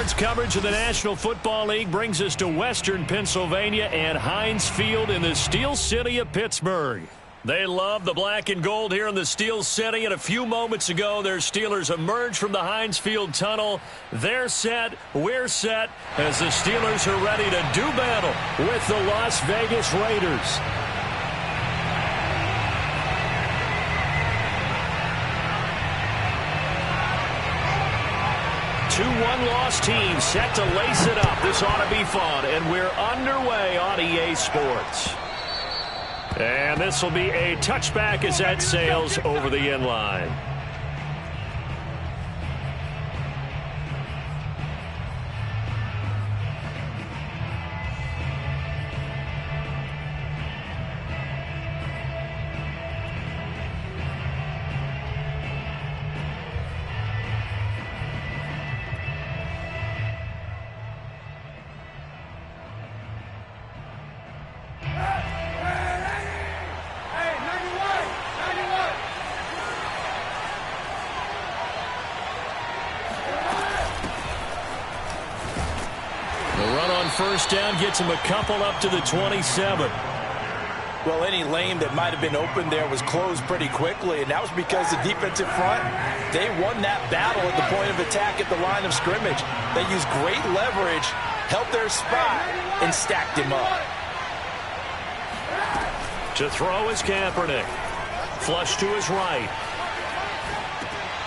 Sports coverage of the National Football League brings us to Western Pennsylvania and Heinz Field in the Steel City of Pittsburgh. They love the black and gold here in the Steel City, and a few moments ago, their Steelers emerged from the Heinz Field tunnel. They're set, we're set, as the Steelers are ready to do battle with the Las Vegas Raiders. 2-1 loss team set to lace it up. This ought to be fun, and we're underway on EA Sports. And this will be a touchback as that sails over the end line. First down gets him a couple up to the 27. Well, any lane that might have been open there was closed pretty quickly, and that was because the defensive front, they won that battle at the point of attack at the line of scrimmage. They used great leverage, held their spot, and stacked him up. To throw is Kaepernick. Flush to his right.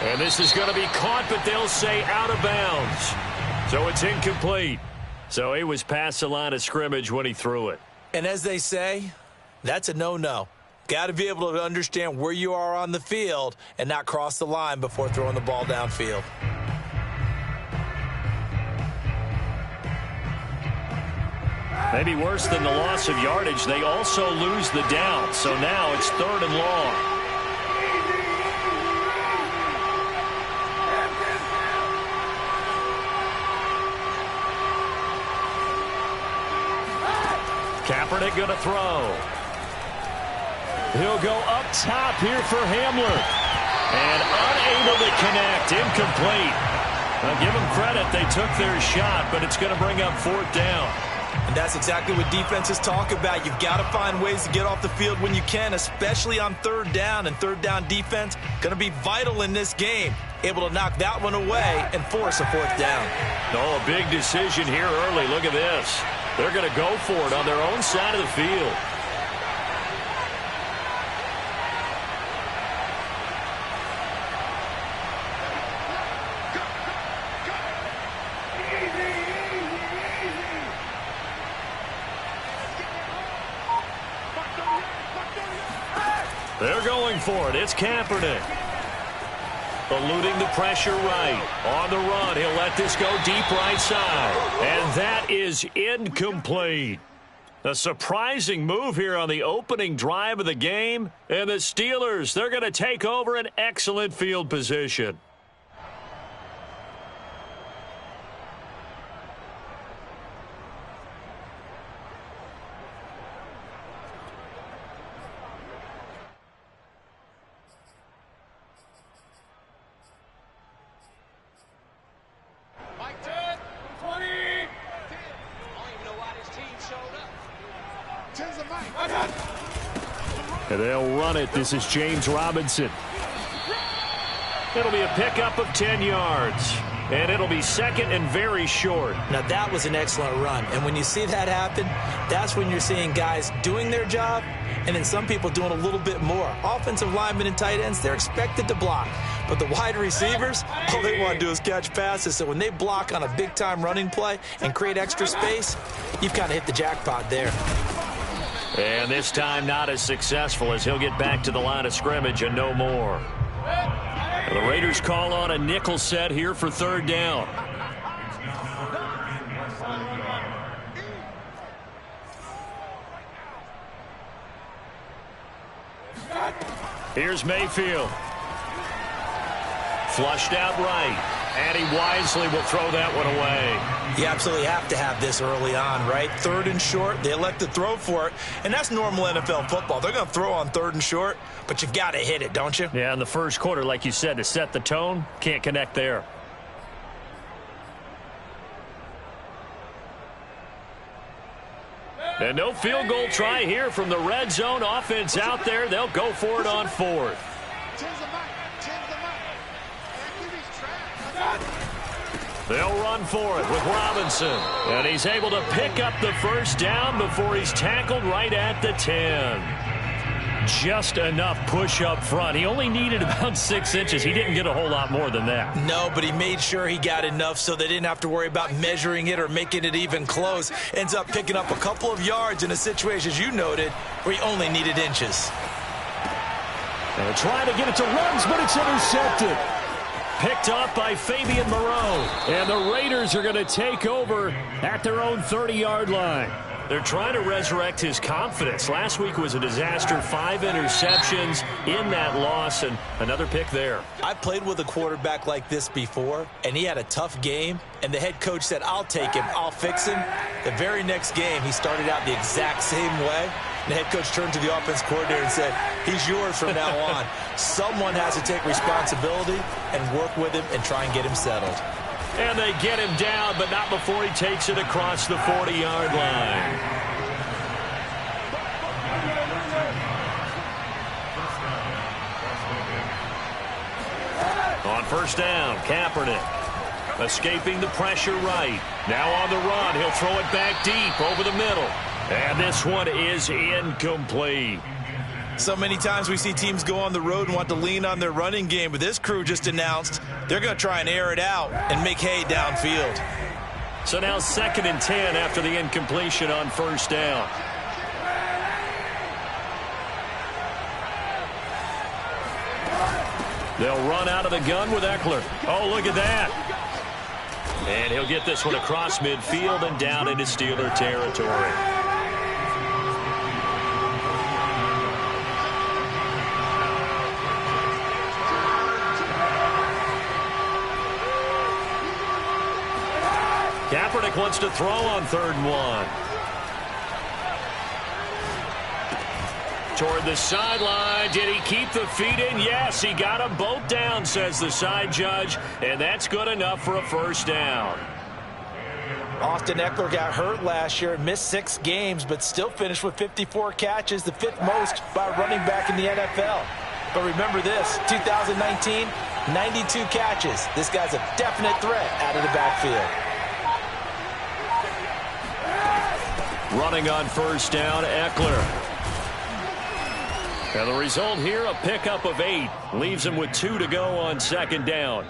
And this is going to be caught, but they'll say out of bounds. So it's incomplete. So he was past the line of scrimmage when he threw it. And as they say, that's a no-no. Got to be able to understand where you are on the field and not cross the line before throwing the ball downfield. Maybe worse than the loss of yardage, they also lose the down. So now it's 3rd and long. Kaepernick going to throw. He'll go up top here for Hamler. And unable to connect. Incomplete. Now give them credit. They took their shot, but it's going to bring up 4th down. And that's exactly what defenses talk about. You've got to find ways to get off the field when you can, especially on 3rd down. And 3rd down defense going to be vital in this game. Able to knock that one away and force a 4th down. Oh, a big decision here early. Look at this. They're going to go for it on their own side of the field. They're going for it. It's Kaepernick. Eluding the pressure right. On the run, he'll let this go deep right side. And that is incomplete. A surprising move here on the opening drive of the game. And the Steelers, they're going to take over an excellent field position. And they'll run it. This is James Robinson. It'll be a pickup of 10 yards. And it'll be 2nd and very short. Now, that was an excellent run. And when you see that happen, that's when you're seeing guys doing their job and then some people doing a little bit more. Offensive linemen and tight ends, they're expected to block. But the wide receivers, all they want to do is catch passes. So when they block on a big-time running play and create extra space, you've kind of hit the jackpot there. And this time not as successful as he'll get back to the line of scrimmage and no more. The Raiders call on a nickel set here for 3rd down. Here's Mayfield. Flushed out right. And he wisely will throw that one away. You absolutely have to have this early on, right? 3rd and short, they elect to throw for it. And that's normal NFL football. They're going to throw on 3rd and short, but you've got to hit it, don't you? Yeah, in the first quarter, like you said, to set the tone, can't connect there. And no field goal try here from the red zone. Offense out there. They'll go for it on fourth. They'll run for it with Robinson. And he's able to pick up the first down before he's tackled right at the 10. Just enough push up front. He only needed about 6 inches. He didn't get a whole lot more than that. No, but he made sure he got enough so they didn't have to worry about measuring it or making it even close. Ends up picking up a couple of yards in a situation, as you noted, where he only needed inches. They're trying to get it to runs, but it's intercepted. Picked off by Fabian Moreau. And the Raiders are going to take over at their own 30-yard line. They're trying to resurrect his confidence. Last week was a disaster. 5 interceptions in that loss, and another pick there. I played with a quarterback like this before, and he had a tough game, and the head coach said, I'll take him, I'll fix him. The very next game, he started out the exact same way. The head coach turned to the offense coordinator and said, he's yours from now on. Someone has to take responsibility and work with him and try and get him settled. And they get him down, but not before he takes it across the 40-yard line. On first down, Kaepernick escaping the pressure right. Now on the run, he'll throw it back deep over the middle. And this one is incomplete. So many times we see teams go on the road and want to lean on their running game, but this crew just announced they're going to try and air it out and make hay downfield. So now 2nd and 10 after the incompletion on first down. They'll run out of the gun with Eckler. Oh, look at that. And he'll get this one across midfield and down into Steeler territory. Kaepernick wants to throw on 3rd and 1. Toward the sideline. Did he keep the feet in? Yes, he got them both down, says the side judge. And that's good enough for a first down. Austin Eckler got hurt last year, missed 6 games, but still finished with 54 catches, the 5th most by a running back in the NFL. But remember this, 2019, 92 catches. This guy's a definite threat out of the backfield. Running on first down, Eckler. And the result here, a pickup of 8. Leaves him with 2 to go on 2nd down.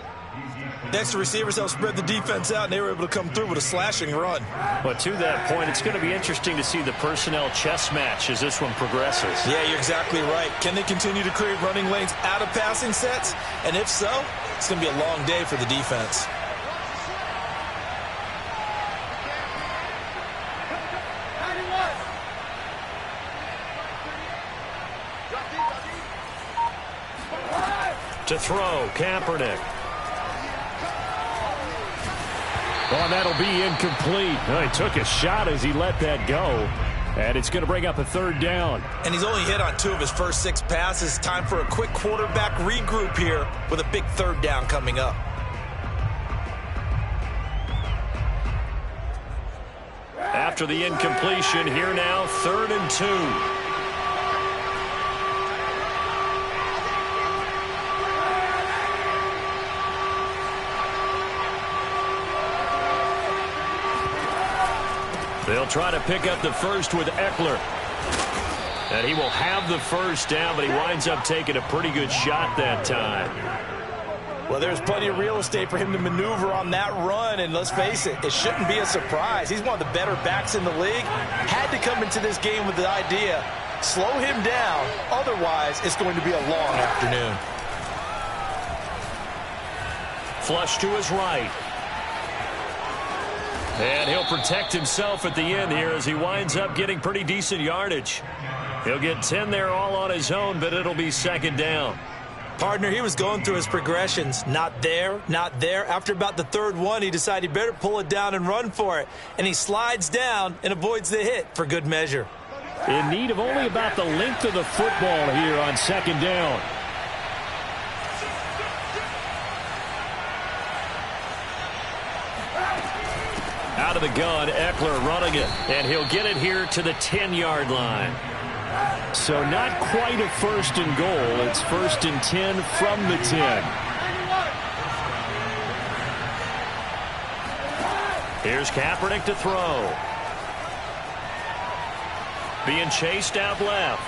Next, the receivers helped spread the defense out, and they were able to come through with a slashing run. But to that point, it's going to be interesting to see the personnel chess match as this one progresses. Yeah, you're exactly right. Can they continue to create running lanes out of passing sets? And if so, it's going to be a long day for the defense. To throw, Kaepernick. Oh, that'll be incomplete. Oh, he took a shot as he let that go. And it's going to bring up a 3rd down. And he's only hit on 2 of his first 6 passes. Time for a quick quarterback regroup here with a big 3rd down coming up. After the incompletion, here now, 3rd and 2. They'll try to pick up the first with Eckler. And he will have the first down, but he winds up taking a pretty good shot that time. Well, there's plenty of real estate for him to maneuver on that run, and let's face it, it shouldn't be a surprise. He's one of the better backs in the league. Had to come into this game with the idea, slow him down, otherwise it's going to be a long afternoon. Flush to his right. And he'll protect himself at the end here as he winds up getting pretty decent yardage. He'll get 10 there all on his own, but it'll be 2nd down. Partner, he was going through his progressions. Not there, not there. After about the 3rd one, he decided he better pull it down and run for it. And he slides down and avoids the hit for good measure. In need of only about the length of the football here on 2nd down. Out of the gun. Eckler running it. And he'll get it here to the 10-yard line. So not quite a first and goal. It's first and 10 from the 10. Here's Kaepernick to throw. Being chased out left.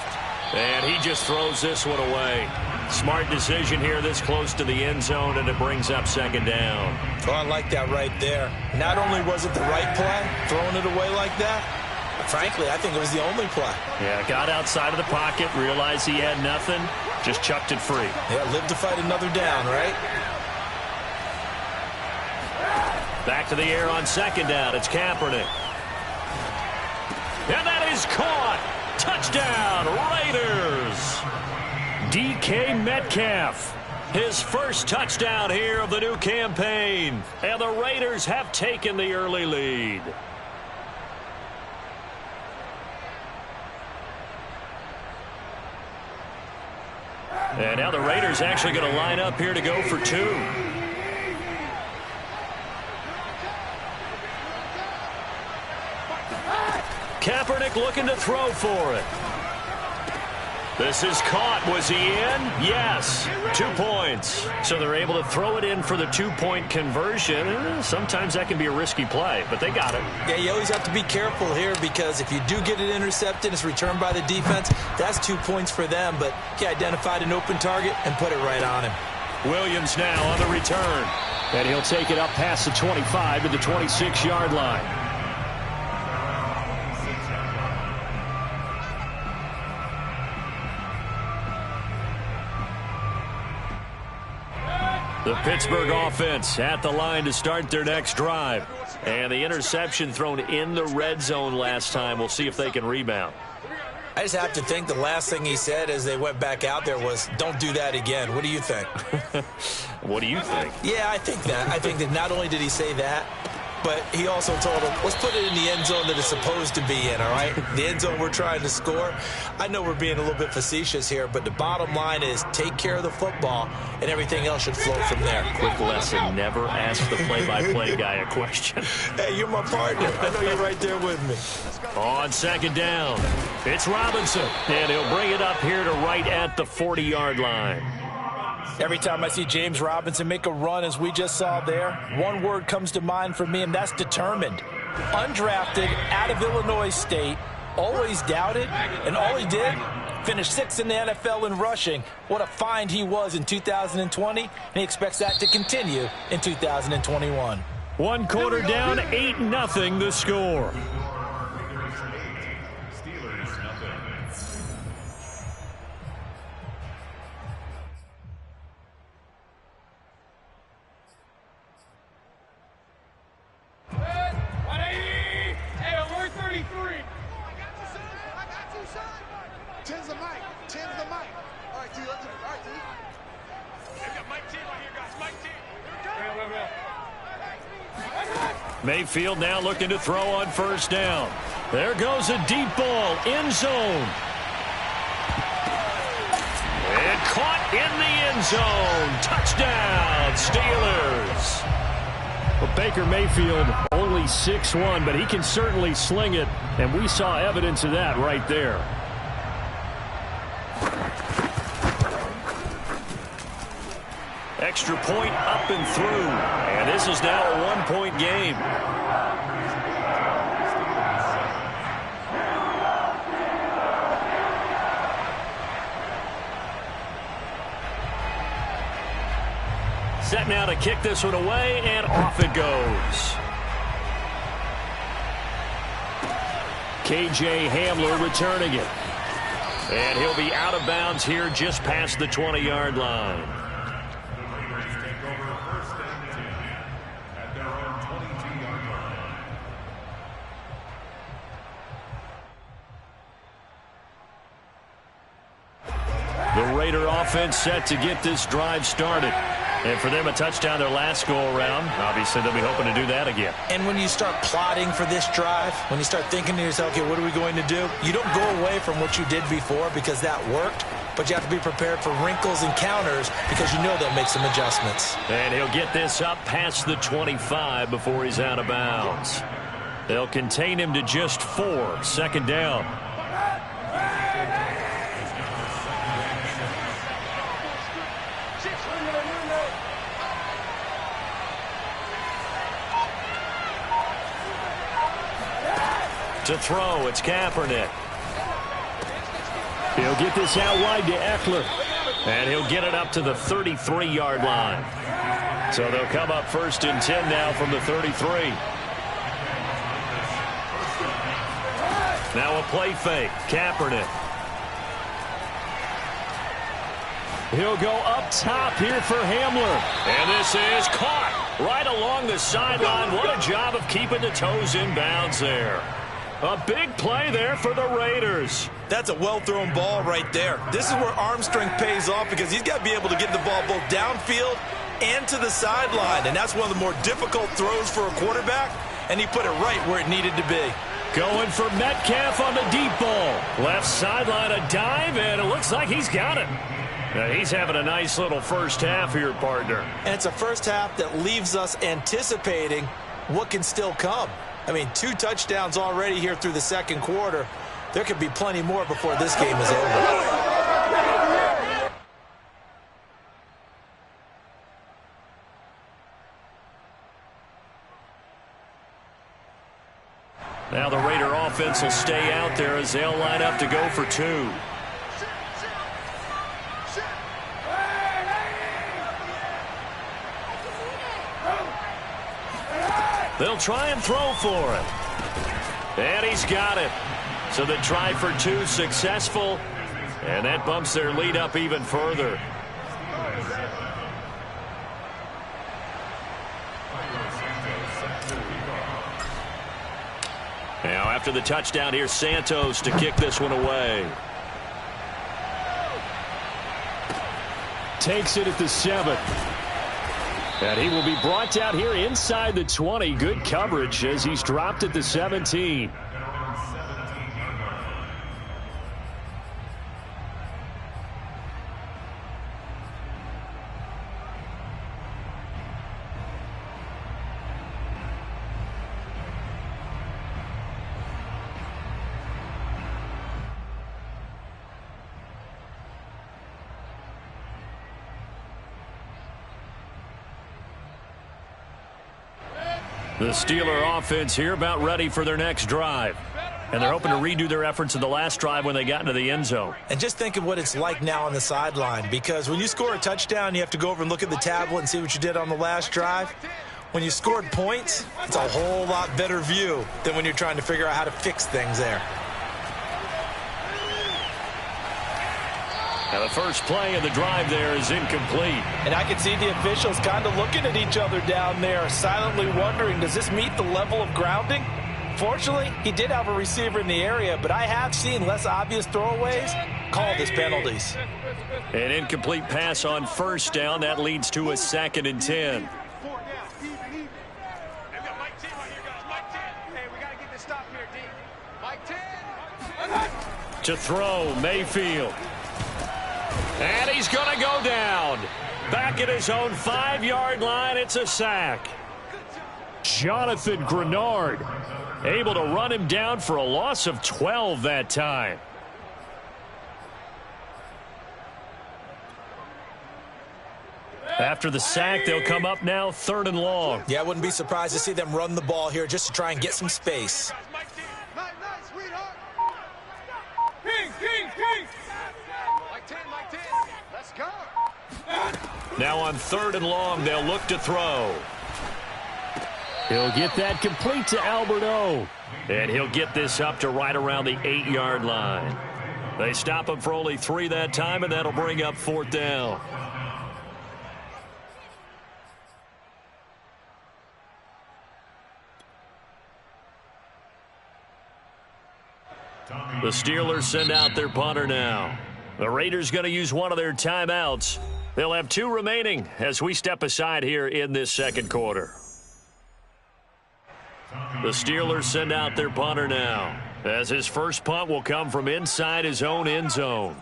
And he just throws this one away. Smart decision here this close to the end zone, and it brings up second down. Oh, I like that right there. Not only was it the right play, throwing it away like that, frankly, I think it was the only play. Yeah, got outside of the pocket, realized he had nothing, just chucked it free. Yeah, live to fight another down, right? Back to the air on second down. It's Kaepernick. And that is caught. Touchdown, Raiders. DK Metcalf. His first touchdown here of the new campaign. And the Raiders have taken the early lead. And now the Raiders actually going to line up here to go for two. Kaepernick looking to throw for it. This is caught. Was he in? Yes. 2 points. So they're able to throw it in for the two-point conversion. Sometimes that can be a risky play, but they got it. Yeah, you always have to be careful here because if you do get it intercepted, it's returned by the defense. That's 2 points for them, but he identified an open target and put it right on him. Williams now on the return. And he'll take it up past the 25 to the 26-yard line. The Pittsburgh offense at the line to start their next drive. And the interception thrown in the red zone last time. We'll see if they can rebound. I just have to think the last thing he said as they went back out there was, don't do that again. What do you think? What do you think? Yeah, I think that. I think that not only did he say that, but he also told him, let's put it in the end zone that it's supposed to be in, all right? The end zone we're trying to score. I know we're being a little bit facetious here, but the bottom line is take care of the football, and everything else should flow from there. Quick lesson, never ask the play-by-play guy a question. Hey, you're my partner. I know you're right there with me. On second down, it's Robinson, and he'll bring it up here to right at the 40-yard line. Every time I see James Robinson make a run, as we just saw there, one word comes to mind for me, and that's determined. Undrafted, out of Illinois State, always doubted, and all he did, finished 6th in the NFL in rushing. What a find he was in 2020, and he expects that to continue in 2021. One quarter down, 8-0 the score. Mayfield now looking to throw on first down. There goes a deep ball, end zone. And caught in the end zone. Touchdown, Steelers. Well, Baker Mayfield only 6'1", but he can certainly sling it, and we saw evidence of that right there. Extra point up and through. And this is now a one-point game. Set now to kick this one away, and off it goes. KJ Hamler returning it. And he'll be out of bounds here just past the 20-yard line. The Raider offense set to get this drive started. And for them, a touchdown their last go-around. Obviously, they'll be hoping to do that again. And when you start plotting for this drive, when you start thinking to yourself, okay, what are we going to do? You don't go away from what you did before because that worked, but you have to be prepared for wrinkles and counters because you know they'll make some adjustments. And he'll get this up past the 25 before he's out of bounds. They'll contain him to just 4. Second down. To throw, it's Kaepernick. He'll get this out wide to Eckler. And he'll get it up to the 33-yard line. So they'll come up 1st and 10 now from the 33. Now a play fake. Kaepernick. He'll go up top here for Hamler. And this is caught right along the sideline. What a job of keeping the toes in bounds there. A big play there for the Raiders. That's a well-thrown ball right there. This is where arm strength pays off because he's got to be able to get the ball both downfield and to the sideline. And that's one of the more difficult throws for a quarterback. And he put it right where it needed to be. Going for Metcalf on the deep ball. Left sideline, a dive, and it looks like he's got it. Now, he's having a nice little first half here, partner. And it's a first half that leaves us anticipating what can still come. I mean, 2 touchdowns already here through the second quarter. There could be plenty more before this game is over. Now the Raider offense will stay out there as they'll line up to go for 2. They'll try and throw for it. And he's got it. So the try for 2 successful. And that bumps their lead up even further. Now after the touchdown, here's Santos to kick this one away. Takes it at the 7. And he will be brought down here inside the 20. Good coverage as he's dropped at the 17. The Steeler offense here about ready for their next drive. And they're hoping to redo their efforts in the last drive when they got into the end zone. And just think of what it's like now on the sideline, because when you score a touchdown, you have to go over and look at the tablet and see what you did on the last drive. When you scored points, it's a whole lot better view than when you're trying to figure out how to fix things there. Now the first play of the drive there is incomplete. And I can see the officials kind of looking at each other down there, silently wondering, does this meet the level of grounding? Fortunately, he did have a receiver in the area, but I have seen less obvious throwaways called as penalties. An incomplete pass on first down. That leads to a 2nd and 10. To throw, Mayfield. And he's going to go down. Back at his own 5-yard line, it's a sack. Jonathan Grenard able to run him down for a loss of 12 that time. After the sack, they'll come up now 3rd and long. Yeah, I wouldn't be surprised to see them run the ball here just to try and get some space. Now on 3rd and long, they'll look to throw. He'll get that complete to Alberto. And he'll get this up to right around the 8-yard line. They stop him for only 3 that time, and that'll bring up 4th down. The Steelers send out their punter now. The Raiders going to use one of their timeouts. They'll have 2 remaining as we step aside here in this second quarter. The Steelers send out their punter now, as his first punt will come from inside his own end zone.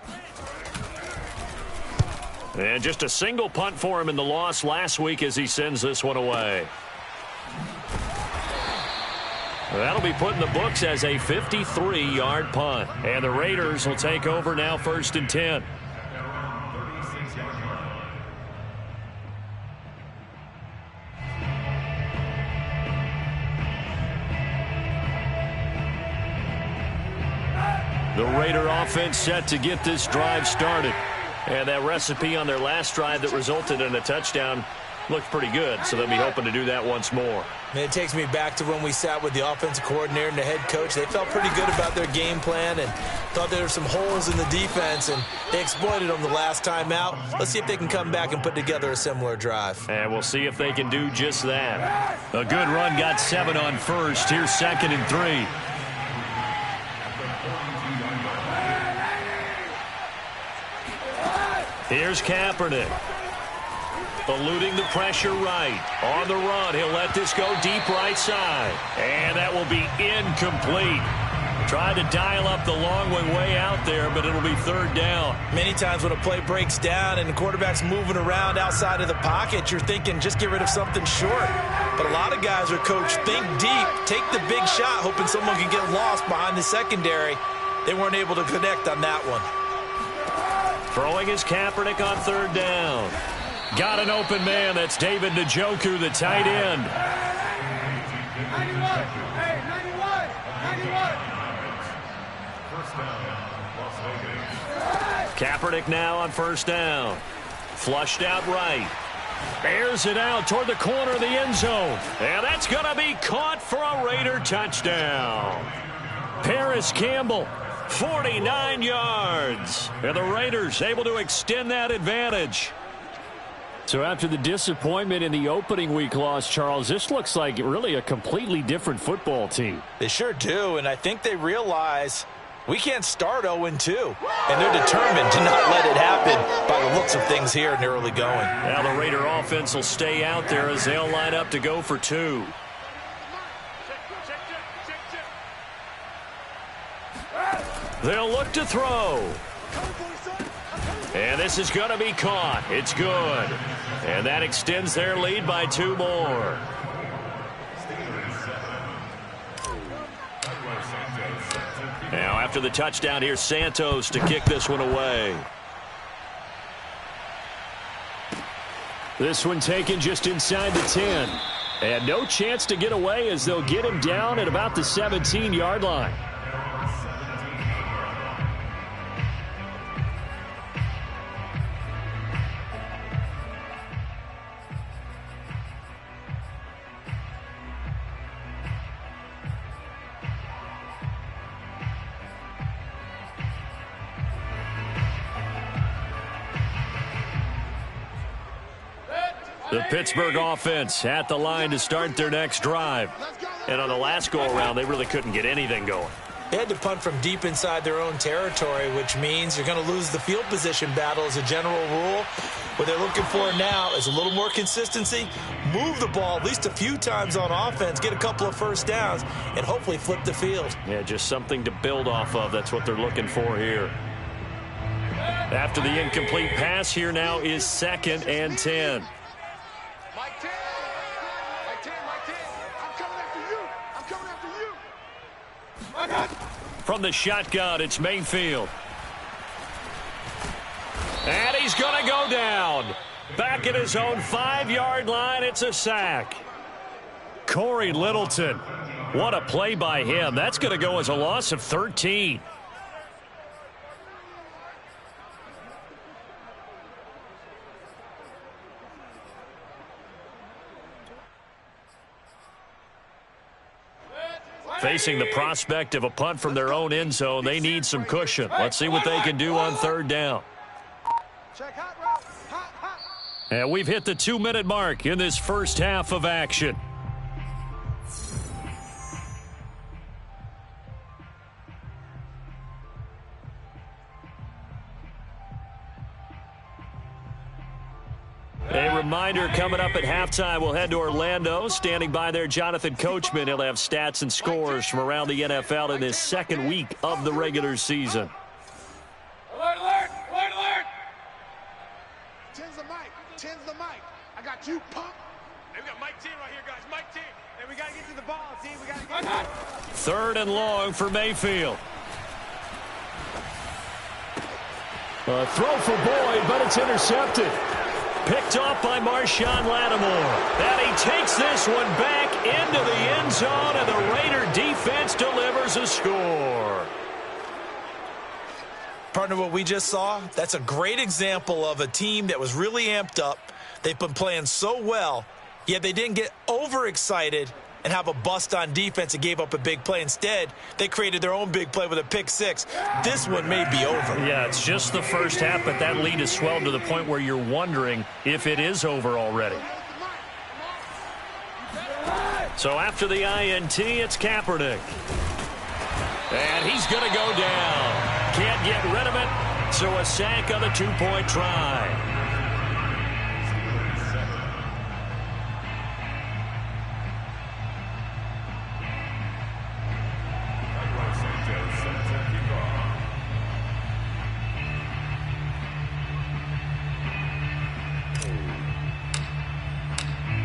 And just a single punt for him in the loss last week as he sends this one away. That'll be put in the books as a 53-yard punt. And the Raiders will take over now, 1st and 10. The Raider offense set to get this drive started. And that recipe on their last drive that resulted in a touchdown looked pretty good, so they'll be hoping to do that once more. Man, it takes me back to when we sat with the offensive coordinator and the head coach. They felt pretty good about their game plan and thought there were some holes in the defense, and they exploited them the last time out. Let's see if they can come back and put together a similar drive. And we'll see if they can do just that. A good run got 7 on first. Here's 2nd and 3. Here's Kaepernick. Eluding the pressure right. On the run, he'll let this go deep right side. And that will be incomplete. Tried to dial up the long way out there, but it'll be 3rd down. Many times when a play breaks down and the quarterback's moving around outside of the pocket, you're thinking just get rid of something short. But a lot of guys are coached, think deep, take the big shot, hoping someone can get lost behind the secondary. They weren't able to connect on that one. Throwing is Kaepernick on 3rd down. Got an open man. That's David Njoku, the tight end. 91. Hey, 91. Kaepernick now on 1st down. Flushed out right. Airs it out toward the corner of the end zone. And that's going to be caught for a Raider touchdown. Paris Campbell, 49 yards. And the Raiders able to extend that advantage. So after the disappointment in the opening week loss, Charles, this looks like really a completely different football team. They sure do, and I think they realize we can't start 0-2. And they're determined to not let it happen by the looks of things here in the early going. Now the Raider offense will stay out there as they'll line up to go for 2. They'll look to throw. And this is going to be caught. It's good. And that extends their lead by 2 more. Now after the touchdown, here's Santos to kick this one away. This one taken just inside the 10. And no chance to get away as they'll get him down at about the 17-yard line. The Pittsburgh offense at the line to start their next drive. And on the last go-around, they really couldn't get anything going. They had to punt from deep inside their own territory, which means you're going to lose the field position battle as a general rule. What they're looking for now is a little more consistency, move the ball at least a few times on offense, get a couple of first downs, and hopefully flip the field. Yeah, just something to build off of. That's what they're looking for here. After the incomplete pass, here now is 2nd and 10. From the shotgun, it's Mayfield. And he's going to go down. Back at his own 5-yard line, it's a sack. Corey Littleton. What a play by him. That's going to go as a loss of 13. Facing the prospect of a punt from their own end zone, they need some cushion. Let's see what they can do on 3rd down. And we've hit the 2-minute mark in this first half of action. A reminder, coming up at halftime, we'll head to Orlando. Standing by there, Jonathan Coachman. He'll have stats and scores from around the NFL in this 2nd week of the regular season. Alert, alert, alert, alert. 10's the mic. 10's the mic. I got you, pump. Hey, we got Mike 10 right here, guys. Mike 10. we got to get to the ball, team. We got to get Third and long for Mayfield. A throw for Boyd, but it's intercepted. Picked off by Marshawn Lattimore. And he takes this one back into the end zone, and the Raider defense delivers a score. Partner, what we just saw, that's a great example of a team that was really amped up. They've been playing so well, yet they didn't get overexcited and have a bust on defense and gave up a big play. Instead, they created their own big play with a pick six. This one may be over. Yeah, it's just the first half, but that lead has swelled to the point where you're wondering if it is over already. So after the INT, it's Kaepernick. And he's going to go down. Can't get rid of it, so a sack on the two-point try.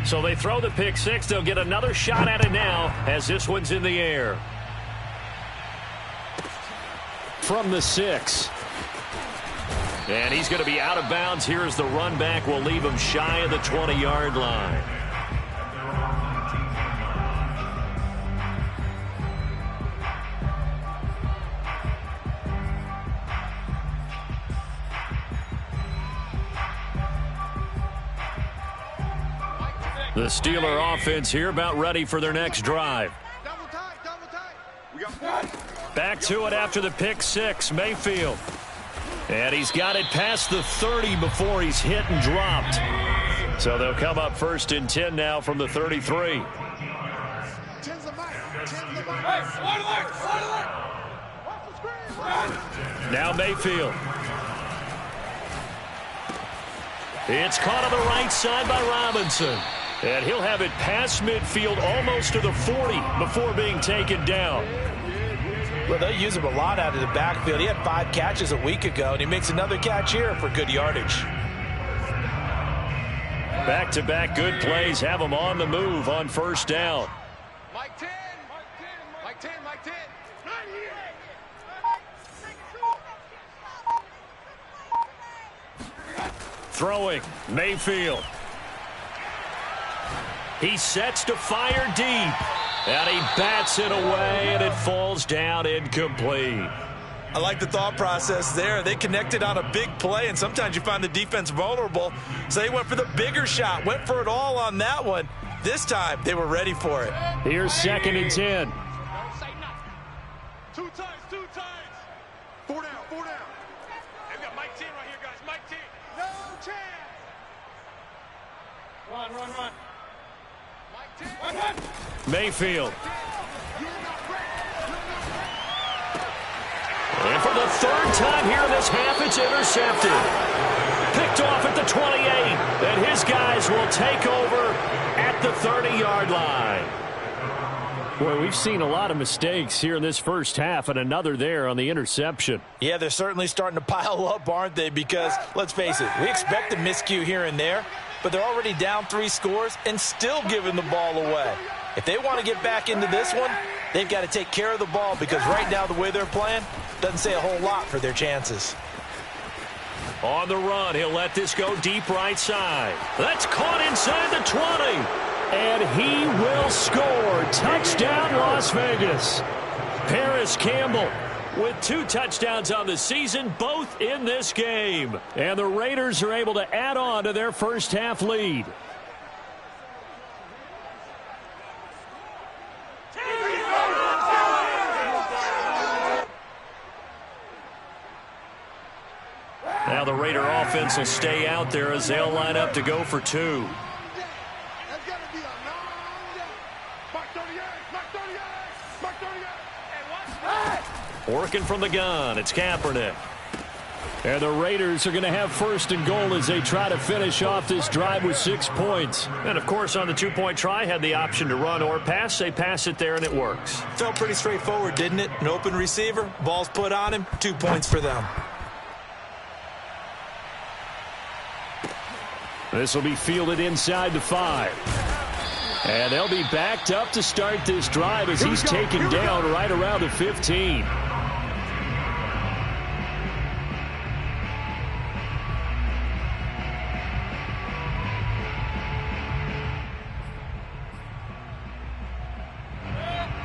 So they throw the pick six. They'll get another shot at it now as this one's in the air. From the 6. And he's going to be out of bounds. Here's the run back. Will leave him shy of the 20-yard line. The Steeler offense here about ready for their next drive. Back to it after the pick six, Mayfield. And he's got it past the 30 before he's hit and dropped. So they'll come up first and 10 now from the 33. Now Mayfield. It's caught on the right side by Robinson. And he'll have it past midfield almost to the 40 before being taken down. Well, they use him a lot out of the backfield. He had 5 catches a week ago, and he makes another catch here for good yardage. Back-to-back good plays have him on the move on first down. Mike 10. Mike 10. Mike 10. Throwing, Mayfield. He sets to fire deep. And he bats it away, and it falls down incomplete. I like the thought process there. They connected on a big play, and sometimes you find the defense vulnerable. So they went for the bigger shot, went for it all on that one. This time, they were ready for it. Here's second and 10. Don't say nothing. Two times. 4 down. Hey, we got Mike 10 right here, guys. Mike 10. No chance. Run. Mike 10. Run. Mayfield. And for the third time here in this half, it's intercepted. Picked off at the 28. And his guys will take over at the 30-yard line. Boy, we've seen a lot of mistakes here in this first half, and another there on the interception. Yeah, they're certainly starting to pile up, aren't they? Because, let's face it, we expect a miscue here and there, but they're already down 3 scores and still giving the ball away. If they want to get back into this one, they've got to take care of the ball, because right now the way they're playing doesn't say a whole lot for their chances. On the run, he'll let this go deep right side. That's caught inside the 20. And he will score. Touchdown, Las Vegas. Paris Campbell with 2 touchdowns on the season, both in this game. And the Raiders are able to add on to their first half lead. Now the Raider offense will stay out there as they'll line up to go for 2. Working from the gun, it's Kaepernick. And the Raiders are going to have first and goal as they try to finish off this drive with 6 points. And, of course, on the 2-point try, had the option to run or pass. They pass it there, and it works. Felt pretty straightforward, didn't it? An open receiver, ball's put on him, 2 points for them. This will be fielded inside the 5. And they'll be backed up to start this drive as he's taken down right around the 15.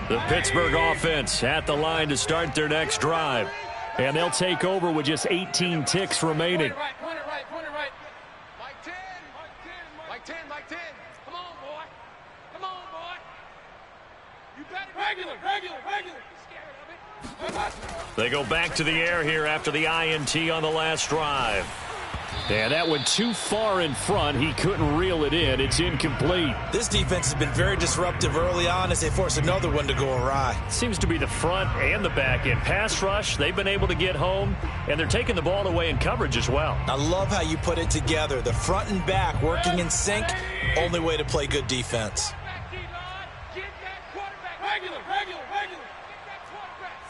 The Pittsburgh offense at the line to start their next drive. And they'll take over with just 18 ticks remaining. Point it right. Mike 10. Mike 10. Come on, boy. You better regular. You scared of it? They go back to the air here after the INT on the last drive. Yeah, that went too far in front. He couldn't reel it in. It's incomplete. This defense has been very disruptive early on as they force another one to go awry. Seems to be the front and the back end. Pass rush, they've been able to get home, and they're taking the ball away in coverage as well. I love how you put it together. The front and back working in sync, only way to play good defense. Get that quarterback. Regular. Get that quarterback.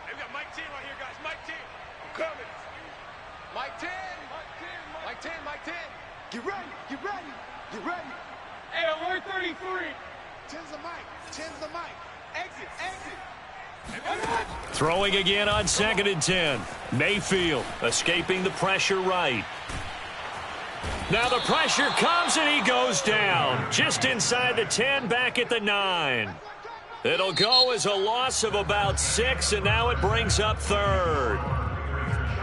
Hey, we got Mike 10 right here, guys. Mike 10. I'm coming. Mike 10. Mike 10. Get ready. Hey, alert 33. 10's the mic. Exit. Throwing again on 2nd and 10. Mayfield escaping the pressure right. Now the pressure comes and he goes down. Just inside the 10, back at the 9. It'll go as a loss of about 6, and now it brings up 3rd.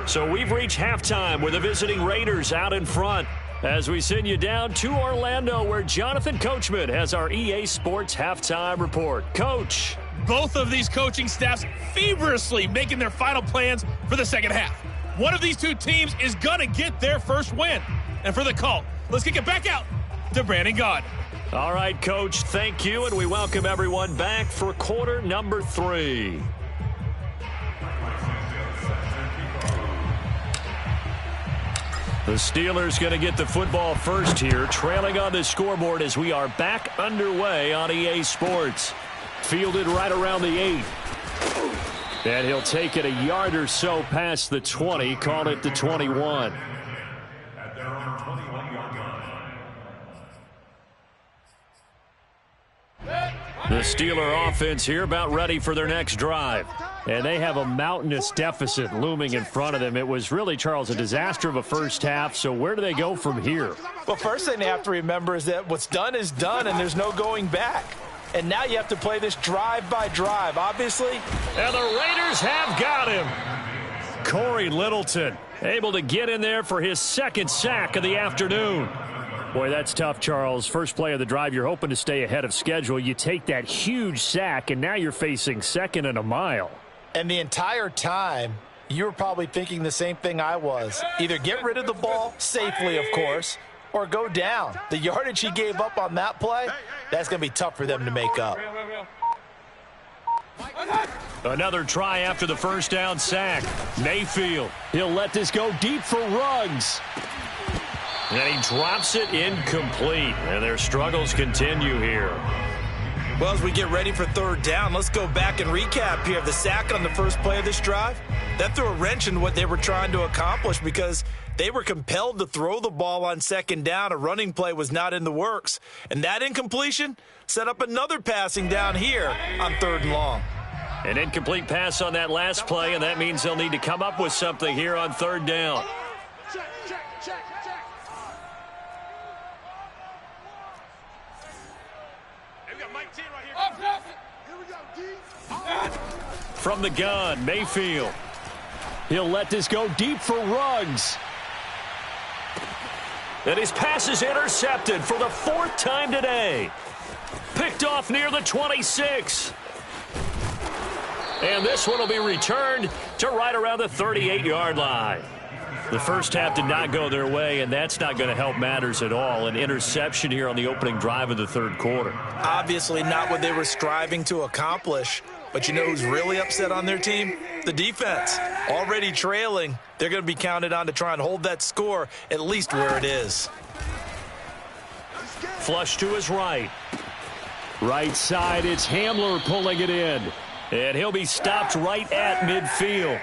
So we've reached halftime with the visiting Raiders out in front as we send you down to Orlando where Jonathan Coachman has our EA Sports halftime report. Coach. Both of these coaching staffs feverishly making their final plans for the second half. One of these two teams is going to get their first win. And for the call, let's kick it back out to Brandon Gaud. All right, Coach, thank you, and we welcome everyone back for quarter number 3. The Steelers going to get the football first here, trailing on the scoreboard as we are back underway on EA Sports. Fielded right around the 8. And he'll take it a yard or so past the 20, call it the 21. The Steeler offense here about ready for their next drive. And they have a mountainous deficit looming in front of them. It was really, Charles, a disaster of a first half. So where do they go from here? Well, first thing they have to remember is that what's done is done, and there's no going back. And now you have to play this drive by drive, obviously. And the Raiders have got him. Corey Littleton able to get in there for his 2nd sack of the afternoon. Boy, that's tough, Charles. First play of the drive, you're hoping to stay ahead of schedule. You take that huge sack, and now you're facing 2nd and a mile. And the entire time, you were probably thinking the same thing I was. Either get rid of the ball safely, of course, or go down. The yardage he gave up on that play, that's going to be tough for them to make up. Another try after the first down sack. Mayfield. He'll let this go deep for Ruggs. And he drops it incomplete. And their struggles continue here. Well, as we get ready for 3rd down, let's go back and recap here. The sack on the first play of this drive, that threw a wrench in what they were trying to accomplish because they were compelled to throw the ball on 2nd down. A running play was not in the works. And that incompletion set up another passing down here on 3rd and long. An incomplete pass on that last play, and that means they'll need to come up with something here on 3rd down. Check. Hey, we got Mike 10 right here. Here we go, D. From the gun, Mayfield. He'll let this go deep for Ruggs. And his pass is intercepted for the 4th time today. Picked off near the 26. And this one will be returned to right around the 38-yard line. The first half did not go their way, and that's not going to help matters at all. An interception here on the opening drive of the 3rd quarter. Obviously not what they were striving to accomplish. But you know who's really upset on their team? The defense. Already trailing. They're going to be counted on to try and hold that score at least where it is. Flush to his right. Right side, it's Hamler pulling it in. And he'll be stopped right at midfield.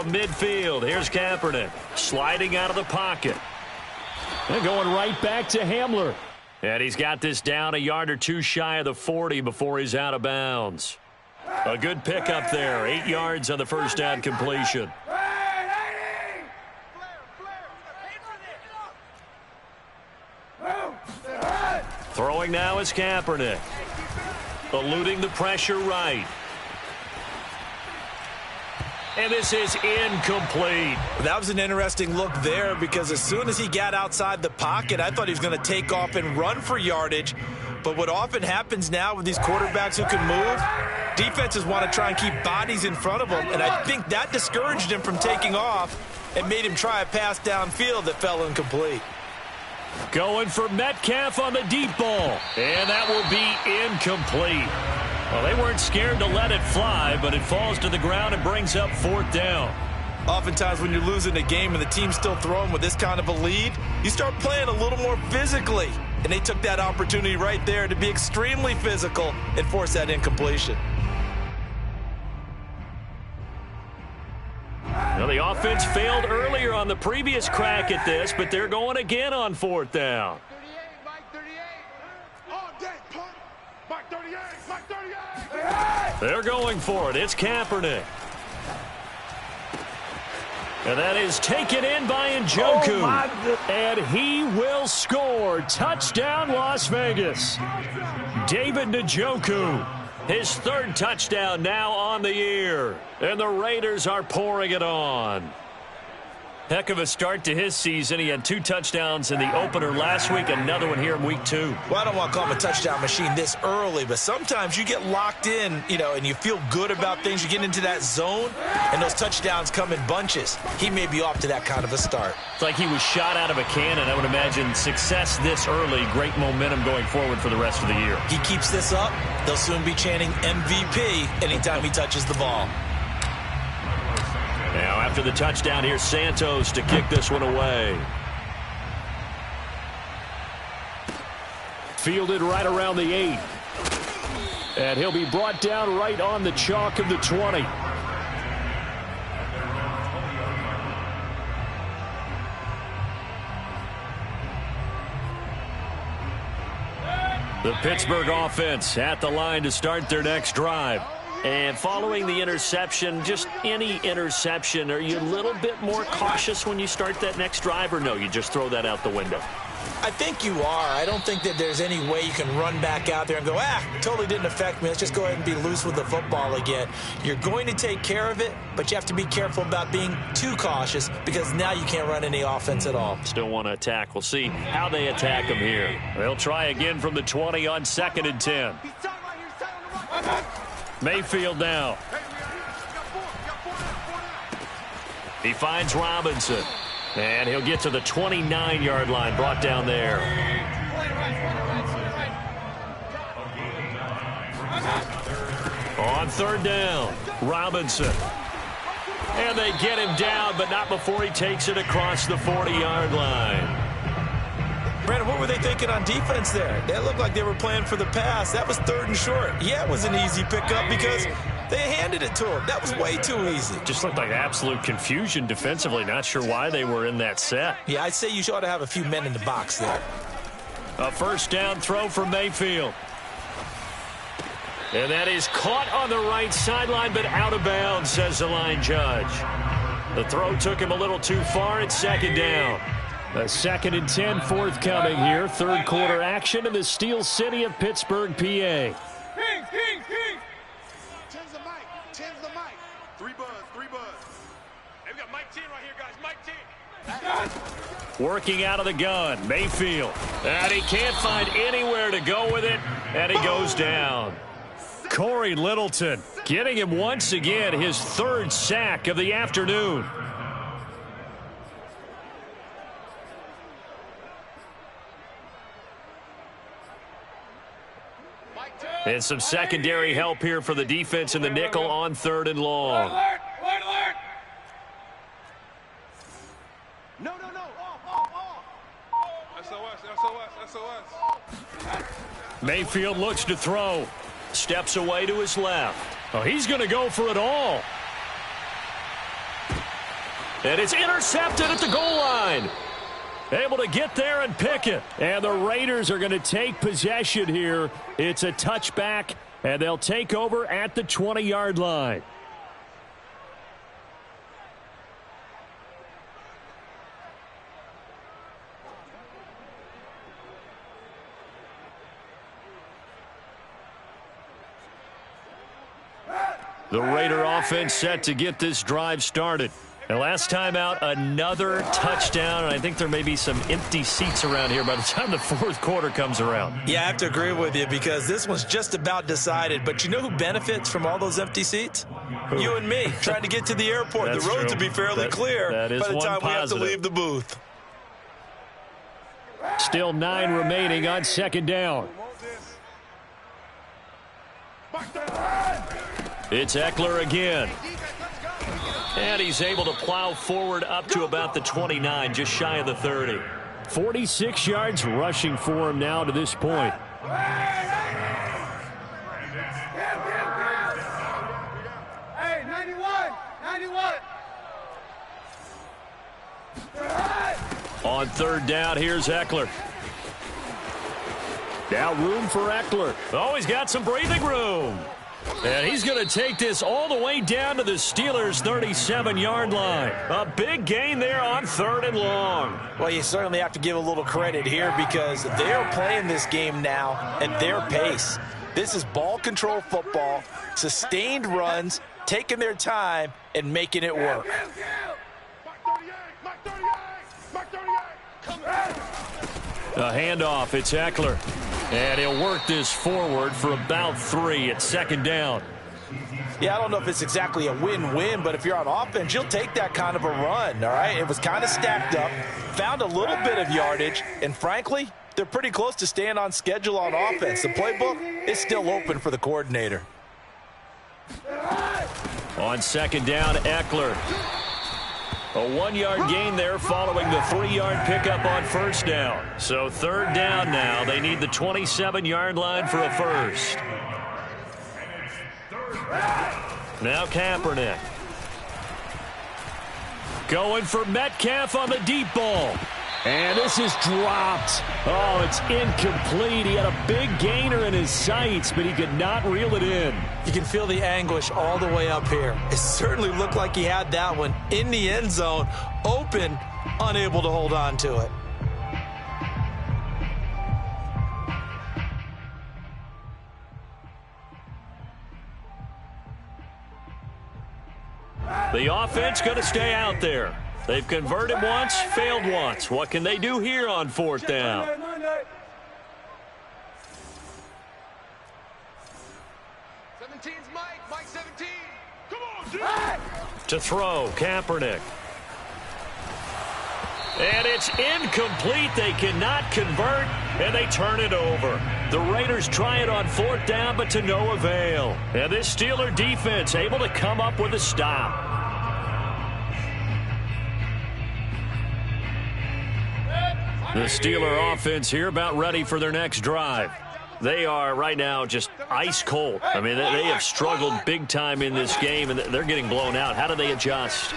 from midfield. Here's Kaepernick sliding out of the pocket. They're going right back to Hamler. And he's got this down a yard or two shy of the 40 before he's out of bounds. A good pickup there. 8 yards on the first down completion. Throwing now is Kaepernick. Eluding the pressure right. And this is incomplete. That was an interesting look there because as soon as he got outside the pocket, I thought he was going to take off and run for yardage. But what often happens now with these quarterbacks who can move, defenses want to try and keep bodies in front of them. And I think that discouraged him from taking off and made him try a pass downfield that fell incomplete. Going for Metcalf on the deep ball. And that will be incomplete. Well, they weren't scared to let it fly, but it falls to the ground and brings up 4th down. Oftentimes when you're losing a game and the team's still throwing with this kind of a lead, you start playing a little more physically. And they took that opportunity right there to be extremely physical and force that incompletion. Well, the offense failed earlier on the previous crack at this, but they're going again on 4th down. 38, Mike 38. All day, punt. Mike 38, Mike 38. They're going for it. It's Kaepernick. And that is taken in by Njoku. And he will score. Touchdown, Las Vegas. David Njoku. His 3rd touchdown now on the year. And the Raiders are pouring it on. Heck of a start to his season. He had 2 touchdowns in the opener last week, another one here in week 2. Well, I don't want to call him a touchdown machine this early, but sometimes you get locked in, and you feel good about things. You get into that zone, and those touchdowns come in bunches. He may be off to that kind of a start. It's like he was shot out of a cannon. I would imagine success this early, great momentum going forward for the rest of the year. He keeps this up, they'll soon be chanting MVP anytime he touches the ball. Now, after the touchdown, here's Santos to kick this one away. Fielded right around the 8. And he'll be brought down right on the chalk of the 20. The Pittsburgh offense at the line to start their next drive. And following the interception, just any interception, are you a little bit more cautious when you start that next drive, or no, you just throw that out the window? I think you are. I don't think that there's any way you can run back out there and go, totally didn't affect me. Let's just go ahead and be loose with the football again. You're going to take care of it, but you have to be careful about being too cautious because now you can't run any offense at all. Still want to attack. We'll see how they attack him here. They'll try again from the 20 on 2nd and 10. Mayfield now. He finds Robinson. And he'll get to the 29-yard line, brought down there. On 3rd down, Robinson. And they get him down, but not before he takes it across the 40-yard line. Brandon, what were they thinking on defense there? They looked like they were playing for the pass. That was 3rd and short. Yeah, it was an easy pickup because they handed it to him. That was way too easy. Just looked like absolute confusion defensively. Not sure why they were in that set. Yeah, I'd say you ought to have a few men in the box there. A 1st down throw from Mayfield. And that is caught on the right sideline, but out of bounds, says the line judge. The throw took him a little too far. It's 2nd down. A 2nd and 10 forthcoming here. 3rd quarter action in the Steel City of Pittsburgh, PA. King. Tens the mic. Tens the mic. 3 buzz. Hey, we got Mike 10 right here, guys. Mike 10. Working out of the gun, Mayfield. And he can't find anywhere to go with it, and he goes down. Corey Littleton getting him once again his 3rd sack of the afternoon. And some secondary help here for the defense in the nickel on 3rd and long. Alert! No. SOS. Mayfield looks to throw. Steps away to his left. Oh, he's going to go for it all. And it's intercepted at the goal line. Able to get there and pick it. And the Raiders are going to take possession here. It's a touchback, and they'll take over at the 20-yard line. The Raider offense set to get this drive started. And last time out, another touchdown, and I think there may be some empty seats around here by the time the fourth quarter comes around. Yeah, I have to agree with you because this one's just about decided. But you know who benefits from all those empty seats? Who? You and me, trying to get to the airport. The roads will be fairly clear by the time we have to leave the booth. Still 9 remaining on second down. It's Eckler again. And he's able to plow forward up to about the 29, just shy of the 30. 46 yards rushing for him now to this point. Hey, 91! On third down, here's Eckler. Now room for Eckler. Oh, he's got some breathing room. And he's going to take this all the way down to the Steelers' 37-yard line. A big gain there on third and long. Well, you certainly have to give a little credit here because they're playing this game now at their pace. This is ball control football, sustained runs, taking their time, and making it work. A handoff, it's Eckler. And he'll work this forward for about 3 at second down. Yeah, I don't know if it's exactly a win-win, but if you're on offense, you'll take that kind of a run, all right? It was kind of stacked up, found a little bit of yardage, and frankly, they're pretty close to staying on schedule on offense. The playbook is still open for the coordinator. On second down, Eckler. A 1-yard gain there following the 3-yard pickup on first down. So third down now. They need the 27-yard line for a first. Now Kaepernick. Going for Metcalf on the deep ball. And this is dropped. Oh, it's incomplete. He had a big gainer in his sights, but he could not reel it in. You can feel the anguish all the way up here. It certainly looked like he had that one in the end zone, open, unable to hold on to it. The offense going to stay out there. They've converted once, failed once. What can they do here on fourth down? 17's Mike 17. Come on, dude. To throw, Kaepernick. And it's incomplete. They cannot convert, and they turn it over. The Raiders try it on fourth down, but to no avail. And this Steeler defense able to come up with a stop. The Steeler offense here about ready for their next drive. They are right now just ice cold. I mean, they have struggled big time in this game, and they're getting blown out. How do they adjust?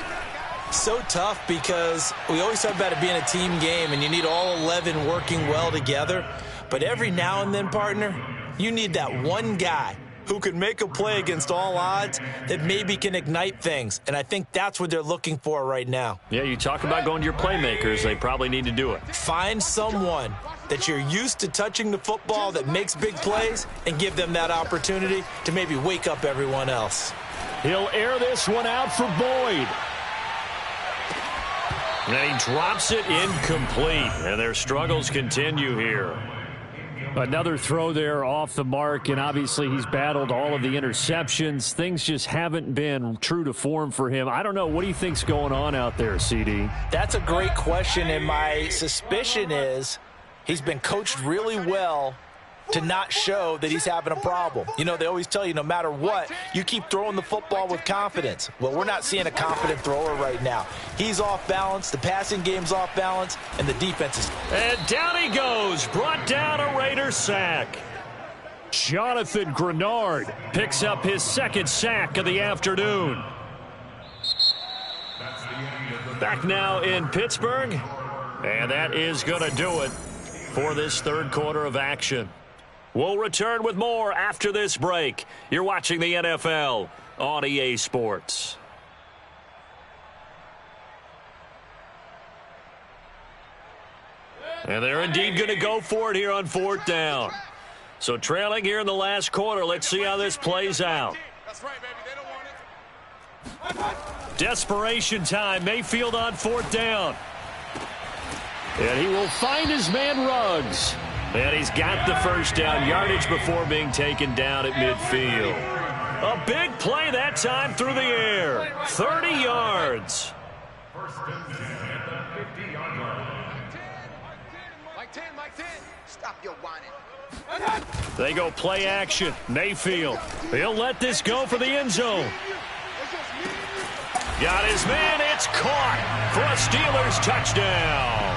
So tough because we always talk about it being a team game, and you need all 11 working well together. But every now and then, partner, you need that one guy who can make a play against all odds that maybe can ignite things. And I think that's what they're looking for right now. Yeah, you talk about going to your playmakers. They probably need to do it. Find someone that you're used to touching the football that makes big plays and give them that opportunity to maybe wake up everyone else. He'll air this one out for Boyd. And he drops it incomplete. And their struggles continue here. Another throw there off the mark, and obviously he's battled all of the interceptions. Things just haven't been true to form for him. I don't know. What do you think's going on out there, CD? That's a great question, and my suspicion is he's been coached really well to not show that he's having a problem. You know, they always tell you no matter what, you keep throwing the football with confidence. Well, we're not seeing a confident thrower right now. He's off balance, the passing game's off balance, and the defense is... And down he goes, brought down a Raider sack. Jonathan Grenard Picks up his second sack of the afternoon. Back now in Pittsburgh, and that is going to do it for this third quarter of action. We'll return with more after this break. You're watching the NFL on EA Sports. And they're indeed going to go for it here on fourth down. So trailing here in the last quarter. Let's see how this plays out. That's right, baby. They don't want it. Desperation time. Mayfield on fourth down. And he will find his man Ruggs. And he's got the first down yardage before being taken down at midfield. A big play that time through the air. 30 yards. First and 10 at the 50-yard line. Mike 10. Stop your whining. They go play action. Mayfield. He'll let this go for the end zone. Got his man. It's caught for a Steelers touchdown.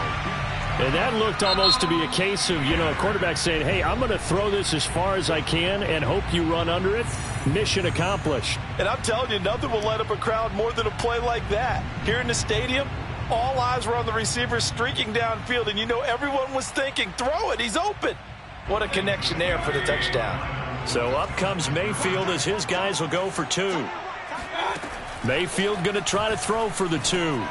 And that looked almost to be a case of, a quarterback saying, hey, I'm going to throw this as far as I can and hope you run under it. Mission accomplished. And I'm telling you, nothing will light up a crowd more than a play like that. Here in the stadium, all eyes were on the receiver streaking downfield, and everyone was thinking, throw it, he's open. What a connection there for the touchdown. So up comes Mayfield as his guys will go for two. Mayfield going to try to throw for the two.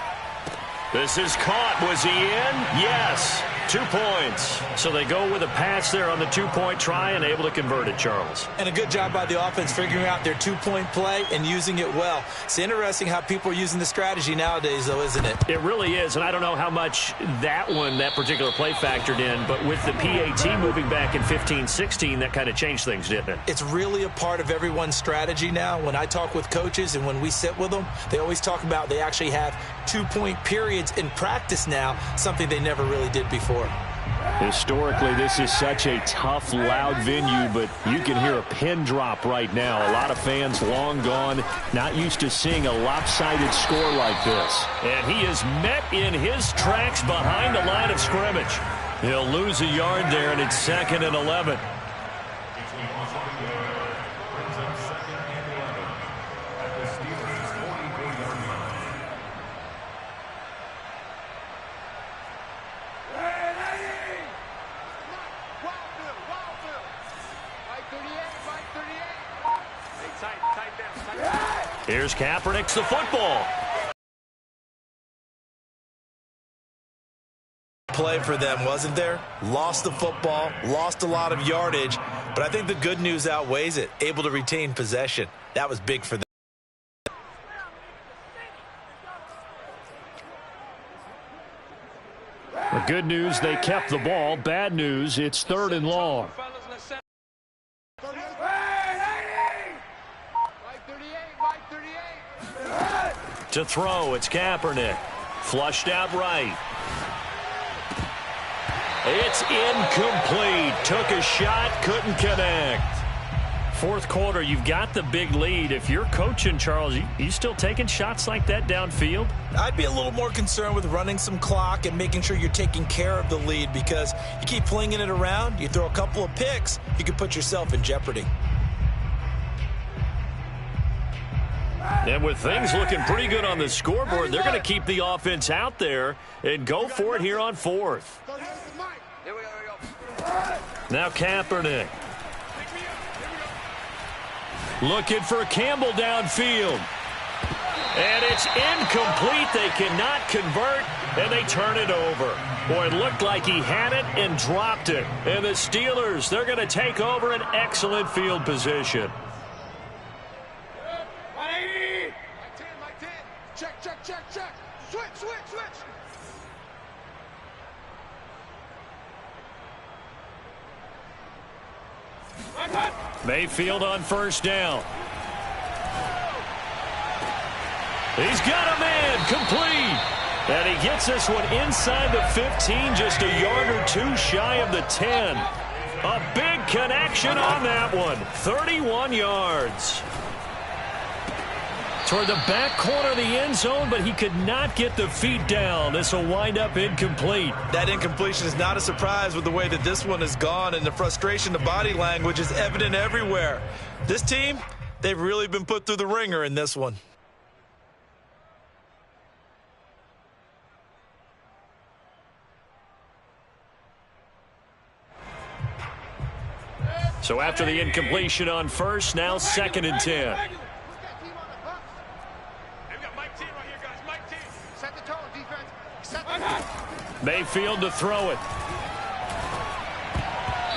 This is caught. Was he in? Yes. 2 points. So they go with a pass there on the two-point try and able to convert it, Charles. And a good job by the offense figuring out their two-point play and using it well. It's interesting how people are using the strategy nowadays, though, isn't it? It really is, and I don't know how much that particular play factored in, but with the PAT moving back in 15-16, that kind of changed things, didn't it? It's really a part of everyone's strategy now. When I talk with coaches and when we sit with them, they always talk about they actually have two-point periods in practice now, something they never really did before. Historically, this is such a tough, loud venue, but you can hear a pin drop right now. A lot of fans long gone, not used to seeing a lopsided score like this. And he is met in his tracks behind the line of scrimmage. He'll lose a yard there, and it's 2nd and 11. Here's Kaepernick's the football. Play for them, wasn't there? Lost the football, lost a lot of yardage, but I think the good news outweighs it. Able to retain possession. That was big for them. The good news, they kept the ball. Bad news, it's 3rd and long. To throw, it's Kaepernick. Flushed out right. It's incomplete. Took a shot, couldn't connect. Fourth quarter, you've got the big lead. If you're coaching, Charles, you still taking shots like that downfield? I'd be a little more concerned with running some clock and making sure you're taking care of the lead, because you keep flinging it around, you throw a couple of picks, you can put yourself in jeopardy. And with things looking pretty good on the scoreboard, they're going to keep the offense out there and go for it here on 4th. Now Kaepernick. Looking for Campbell downfield. And it's incomplete. They cannot convert, and they turn it over. Boy, it looked like he had it and dropped it. And the Steelers, they're going to take over an excellent field position. Check. Switch. Mayfield on first down. He's got a man, complete. And he gets this one inside the 15, just a yard or two shy of the 10. A big connection on that one, 31 yards. Toward the back corner of the end zone, but he could not get the feet down. This will wind up incomplete. That incompletion is not a surprise with the way that this one has gone, and the frustration, the body language is evident everywhere. This team, they've really been put through the ringer in this one. So after the incompletion on first, now 2nd and 10. Mayfield to throw it.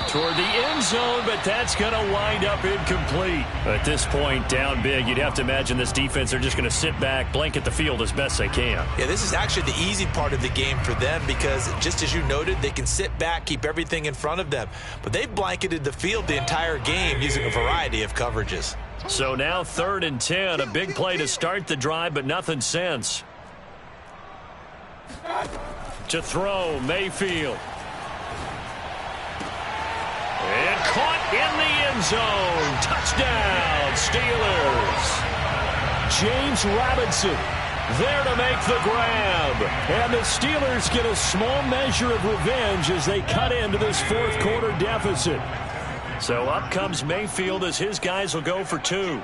Toward the end zone, but that's going to wind up incomplete. At this point, down big, you'd have to imagine this defense, they're just going to sit back, blanket the field as best they can. Yeah, this is actually the easy part of the game for them because, just as you noted, they can sit back, keep everything in front of them. But they've blanketed the field the entire game using a variety of coverages. So now 3rd and 10, a big play to start the drive, but nothing since. To throw, Mayfield. And caught in the end zone. Touchdown, Steelers. James Robinson there to make the grab. And the Steelers get a small measure of revenge as they cut into this 4th quarter deficit. So up comes Mayfield as his guys will go for 2.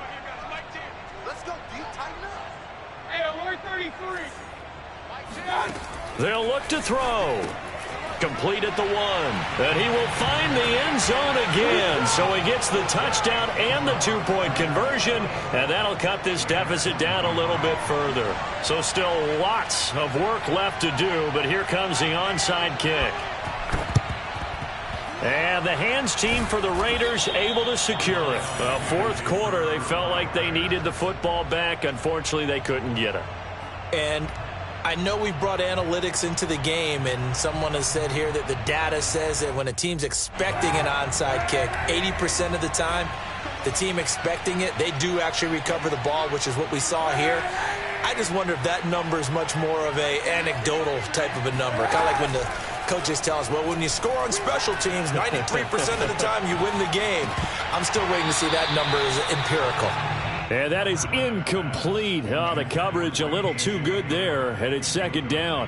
Let's go, D. Tighten up. Hey, alert 33. They'll look to throw. Complete at the 1. And he will find the end zone again. So he gets the touchdown and the 2-point conversion. And that'll cut this deficit down a little bit further. So still lots of work left to do. But here comes the onside kick. And the hands team for the Raiders able to secure it. Well, 4th quarter, they felt like they needed the football back. Unfortunately, they couldn't get it. And I know we've brought analytics into the game, and someone has said here that the data says that when a team's expecting an onside kick, 80% of the time, the team expecting it, they do actually recover the ball, which is what we saw here. I just wonder if that number is much more of a anecdotal type of a number. Kind of like when the coaches tell us, well, when you score on special teams, 93% of the time you win the game. I'm still waiting to see that number is empirical. And that is incomplete. Oh, the coverage a little too good there, and it's 2nd down.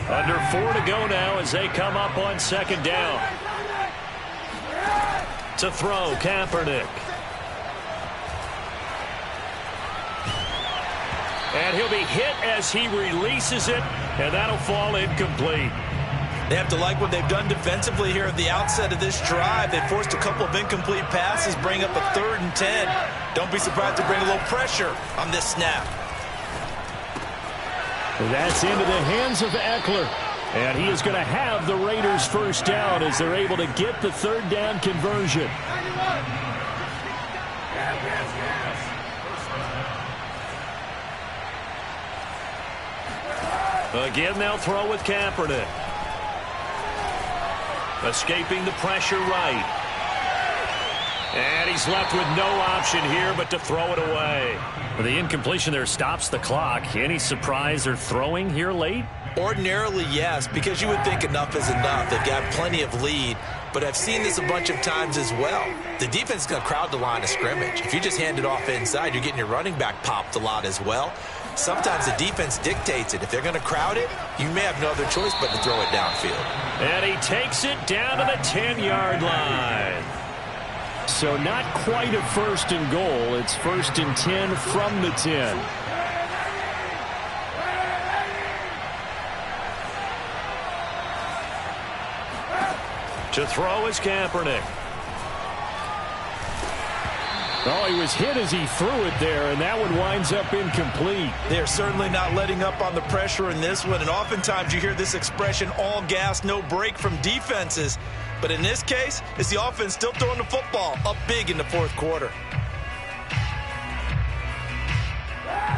Under 4 to go now as they come up on 2nd down. To throw, Kaepernick. And he'll be hit as he releases it, and that'll fall incomplete. They have to like what they've done defensively here at the outset of this drive. They forced a couple of incomplete passes, bring up a 3rd and 10. Don't be surprised to bring a little pressure on this snap. That's into the hands of Eckler. And he is going to have the Raiders first down as they're able to get the 3rd down conversion. Again, they'll throw with Kaepernick. Escaping the pressure right. And he's left with no option here but to throw it away. The incompletion there stops the clock. Any surprise they're throwing here late? Ordinarily, yes, because you would think enough is enough. They've got plenty of lead, but I've seen this a bunch of times as well. The defense is going to crowd the line of scrimmage. If you just hand it off inside, you're getting your running back popped a lot as well. Sometimes the defense dictates it. If they're going to crowd it, you may have no other choice but to throw it downfield. And he takes it down to the 10-yard line. So not quite a 1st and goal. It's 1st and 10 from the 10. To throw is Kaepernick. Oh, he was hit as he threw it there, and that one winds up incomplete. They're certainly not letting up on the pressure in this one, and oftentimes you hear this expression, all gas, no break from defenses. But in this case, it's the offense still throwing the football up big in the 4th quarter.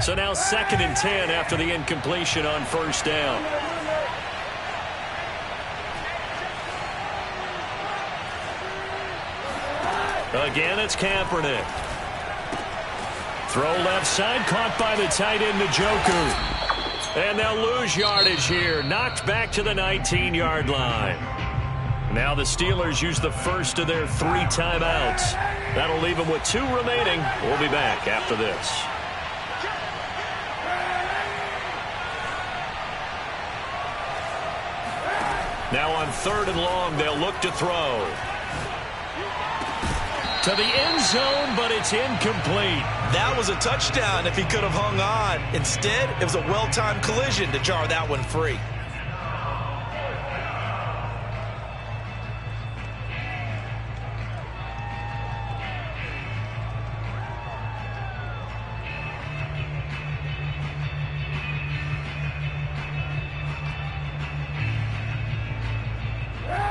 So now 2nd and 10 after the incompletion on 1st down. Again, it's Kaepernick. Throw left side, caught by the tight end, Njoku. And they'll lose yardage here. Knocked back to the 19-yard line. Now the Steelers use the first of their 3 timeouts. That'll leave them with 2 remaining. We'll be back after this. Now on 3rd and long, they'll look to throw. To the end zone, but it's incomplete. That was a touchdown if he could have hung on. Instead, it was a well-timed collision to jar that one free.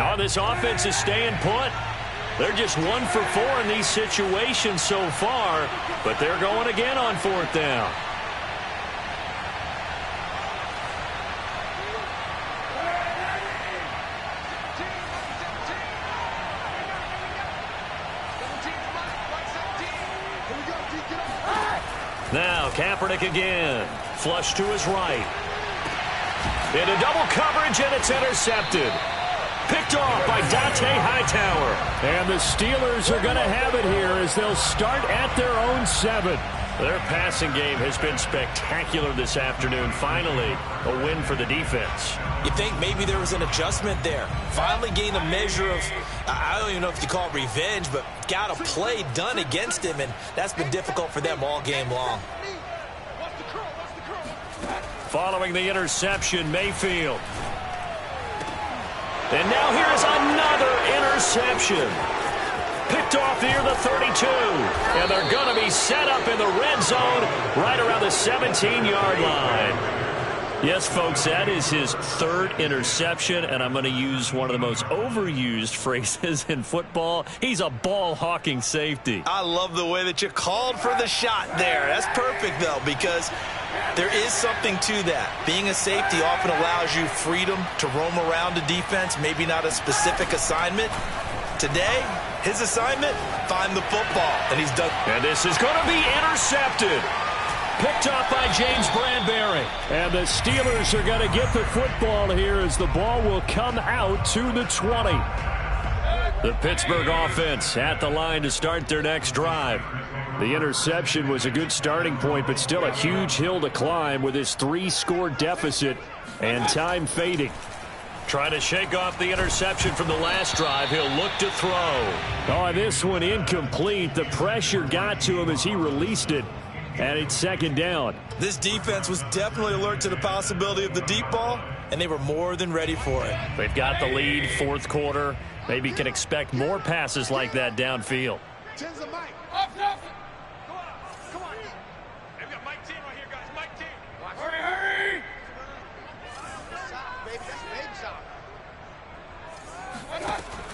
Oh, this offense is staying put. They're just 1 for 4 in these situations so far, but they're going again on 4th down. Now Kaepernick again. Flush to his right. Into double coverage, and it's intercepted. Picked off by Dante Hightower. And the Steelers are going to have it here as they'll start at their own 7. Their passing game has been spectacular this afternoon. Finally, a win for the defense. You think maybe there was an adjustment there. Finally gained a measure of, I don't even know if you call it revenge, but got a play done against him, and that's been difficult for them all game long. Following the interception, Mayfield. And now here's another interception. Picked off near the 32. And they're going to be set up in the red zone right around the 17-yard line. Yes, folks, that is his 3rd interception, and I'm going to use one of the most overused phrases in football. He's a ball-hawking safety. I love the way that you called for the shot there. That's perfect, though, because there is something to that. Being a safety often allows you freedom to roam around a defense, maybe not a specific assignment. Today, his assignment, find the football, and he's done. And this is going to be intercepted. Picked up by James Bradbury. And the Steelers are going to get the football here as the ball will come out to the 20. The Pittsburgh offense at the line to start their next drive. The interception was a good starting point, but still a huge hill to climb with his 3-score deficit and time fading. Trying to shake off the interception from the last drive. He'll look to throw. Oh, this one incomplete. The pressure got to him as he released it. And it's 2nd down. This defense was definitely alert to the possibility of the deep ball, and they were more than ready for it. They've got the lead, 4th quarter. Maybe can expect more passes like that downfield. Tens of Mike. Up, up. Come on. Come on. Hey, we got Mike 10 right here, guys. Mike 10. Hurry, hurry. Baby, that's big shot.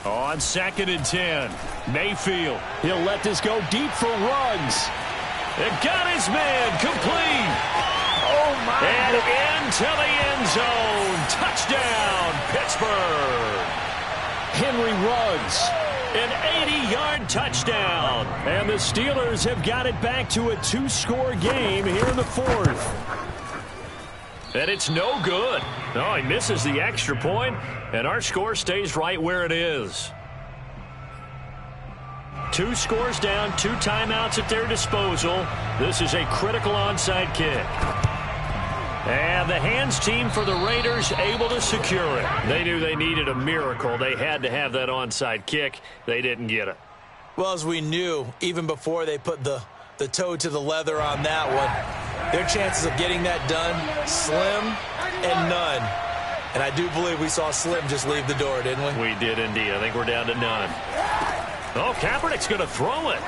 On 2nd and 10. Mayfield. He'll let this go deep for runs. It got his man complete. Oh, my. And into the end zone. Touchdown, Pittsburgh. Henry Ruggs. An 80-yard touchdown. And the Steelers have got it back to a 2-score game here in the 4th. And it's no good. No, he misses the extra point, and our score stays right where it is. 2 scores down, 2 timeouts at their disposal. This is a critical onside kick. And the hands team for the Raiders able to secure it. They knew they needed a miracle. They had to have that onside kick. They didn't get it. Well, as we knew, even before they put the toe to the leather on that one, their chances of getting that done, slim and none. And I do believe we saw Slim just leave the door, didn't we? We did indeed. I think we're down to none. Oh, Kaepernick's going to throw it.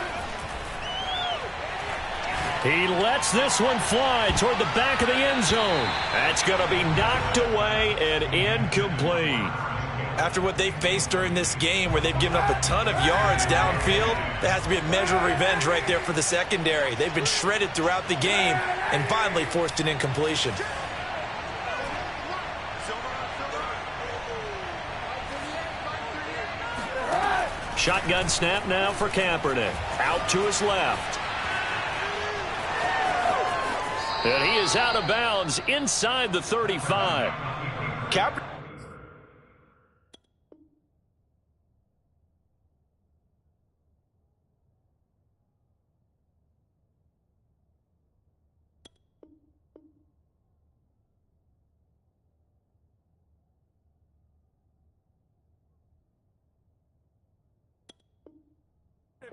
He lets this one fly toward the back of the end zone. That's going to be knocked away and incomplete. After what they faced during this game where they've given up a ton of yards downfield, there has to be a measure of revenge right there for the secondary. They've been shredded throughout the game and finally forced an incompletion. Shotgun snap now for Kaepernick. Out to his left. And he is out of bounds inside the 35. Kaepernick.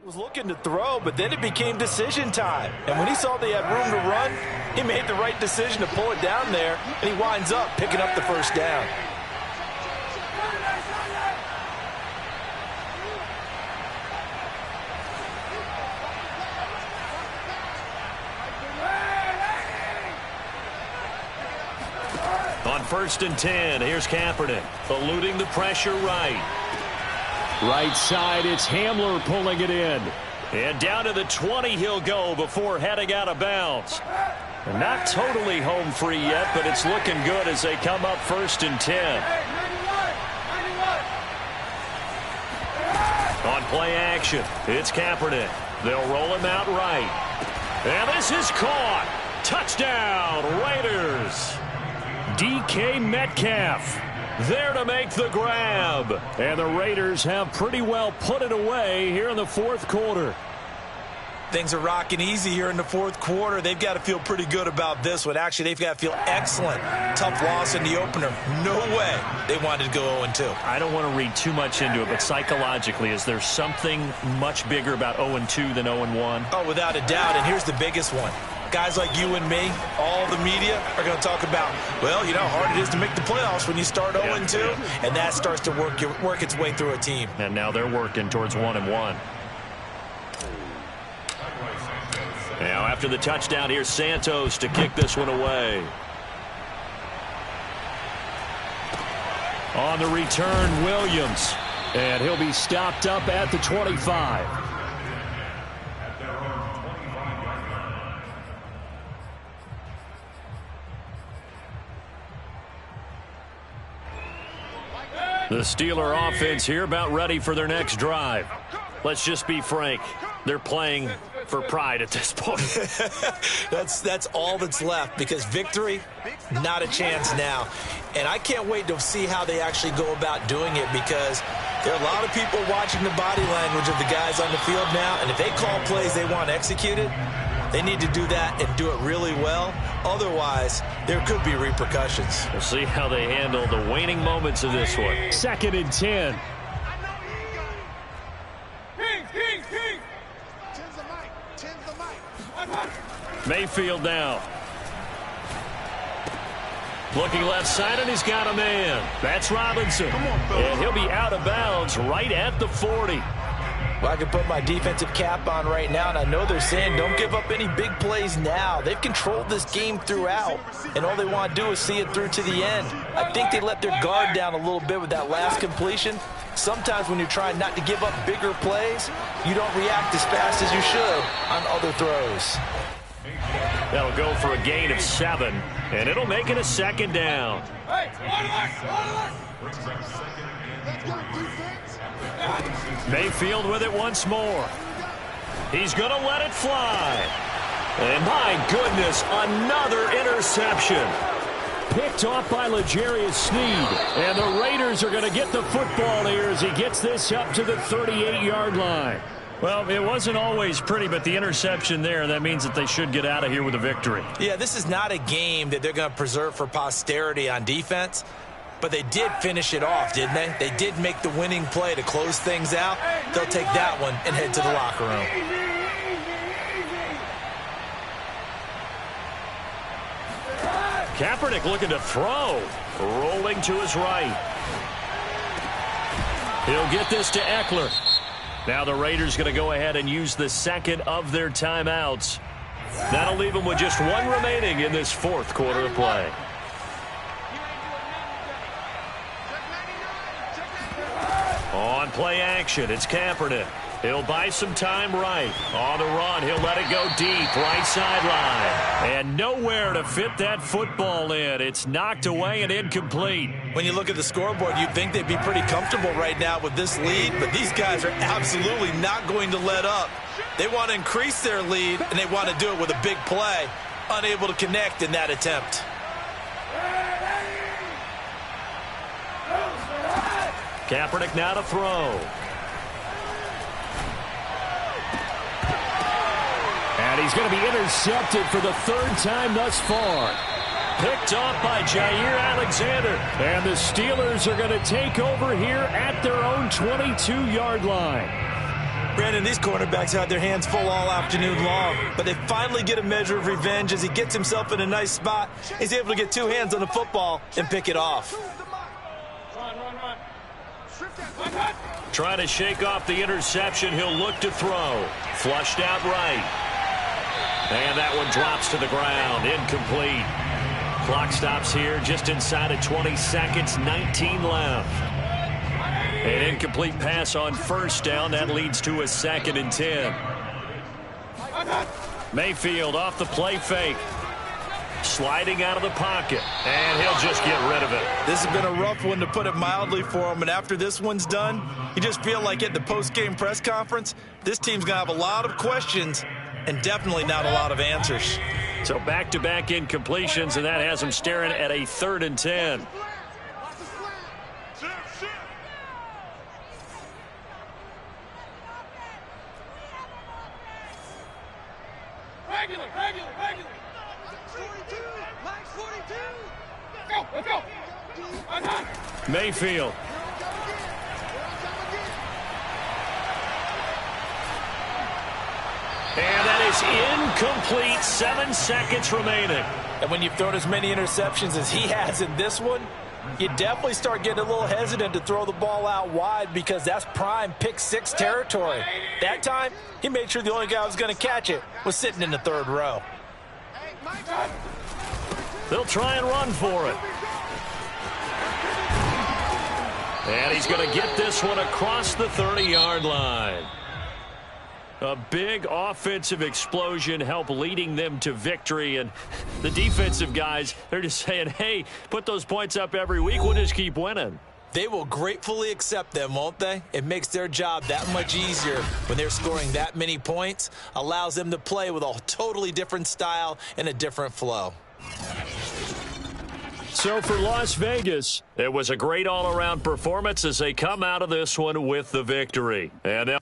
Was looking to throw, but then it became decision time. And when he saw they had room to run, he made the right decision to pull it down there, and he winds up picking up the first down. On On 1st and 10, here's Kaepernick, eluding the pressure right. Right side, it's Hamler pulling it in. And down to the 20 he'll go before heading out of bounds. And not totally home free yet, but it's looking good as they come up 1st and 10. On play action, it's Kaepernick. They'll roll him out right. And this is caught. Touchdown, Raiders. DK Metcalf there to make the grab. And the Raiders have pretty well put it away here in the 4th quarter. Things are rocking easy here in the 4th quarter. They've got to feel pretty good about this one. Actually, they've got to feel excellent. Tough loss in the opener. No way they wanted to go 0-2. I don't want to read too much into it, but psychologically, is there something much bigger about 0-2 than 0-1? Oh, without a doubt, and here's the biggest one. Guys like you and me, all the media, are going to talk about, well, you know how hard it is to make the playoffs when you start 0-2, and that starts to work its way through a team. And now they're working towards 1-1. Now, after the touchdown, here's Santos to kick this one away. On the return, Williams. And he'll be stopped up at the 25. The Steeler offense here about ready for their next drive. Let's just be frank. They're playing for pride at this point. That's all that's left, because victory, not a chance now. And I can't wait to see how they actually go about doing it, because there are a lot of people watching the body language of the guys on the field now, and if they call plays they want executed, they need to do that and do it really well. Otherwise, there could be repercussions. We'll see how they handle the waning moments of this one. 2nd and 10. Mayfield now. Looking left side, and he's got a man. That's Robinson. And he'll be out of bounds right at the 40. Well, I can put my defensive cap on right now, and I know they're saying don't give up any big plays now. They've controlled this game throughout, and all they want to do is see it through to the end. I think they let their guard down a little bit with that last completion. Sometimes when you're trying not to give up bigger plays, you don't react as fast as you should on other throws. That'll go for a gain of 7, and it'll make it a 2nd down. Mayfield with it once more. He's going to let it fly. And my goodness, another interception. Picked off by L'Jarius Sneed. And the Raiders are going to get the football here as he gets this up to the 38-yard line. Well, it wasn't always pretty, but the interception there, that means that they should get out of here with a victory. Yeah, this is not a game that they're going to preserve for posterity on strefense, but they did finish it off, didn't they? They did make the winning play to close things out. They'll take that one and head to the locker room. Kaepernick looking to throw. Rolling to his right. He'll get this to Eckler. Now the Raiders going to go ahead and use the 2nd of their timeouts. That'll leave them with just 1 remaining in this 4th quarter of play. On play action, it's Kaepernick. He'll buy some time right. On the run, he'll let it go deep, right sideline. And nowhere to fit that football in. It's knocked away and incomplete. When you look at the scoreboard, you'd think they'd be pretty comfortable right now with this lead, but these guys are absolutely not going to let up. They want to increase their lead, and they want to do it with a big play. Unable to connect in that attempt. Kaepernick now to throw. And he's going to be intercepted for the 3rd time thus far. Picked off by Jair Alexander. And the Steelers are going to take over here at their own 22-yard line. Brandon, these cornerbacks had their hands full all afternoon long, but they finally get a measure of revenge as he gets himself in a nice spot. He's able to get 2 hands on the football and pick it off. Trying to shake off the interception. He'll look to throw. Flushed out right. And that one drops to the ground. Incomplete. Clock stops here just inside of 20 seconds, 19 left. An incomplete pass on first down. That leads to a 2nd and 10. Mayfield off the play fake. Sliding out of the pocket, and he'll just get rid of it. This has been a rough one, to put it mildly, for him, and after this one's done, you just feel like at the post-game press conference, this team's going to have a lot of questions and definitely not a lot of answers. So back-to-back incompletions, and that has him staring at a 3rd and 10. Regular. Let's go. Mayfield. And that is incomplete. 7 seconds remaining. And when you've thrown as many interceptions as he has in this one, you definitely start getting a little hesitant to throw the ball out wide, because that's prime pick 6 territory. That time, he made sure the only guy who was going to catch it was sitting in the 3rd row. They'll try and run for it. And he's going to get this one across the 30-yard line. A big offensive explosion helped leading them to victory. And the defensive guys, they're just saying, hey, put those points up every week. We'll just keep winning. They will gratefully accept them, won't they? It makes their job that much easier when they're scoring that many points. Allows them to play with a totally different style and a different flow. So for Las Vegas, it was a great all-around performance as they come out of this one with the victory. And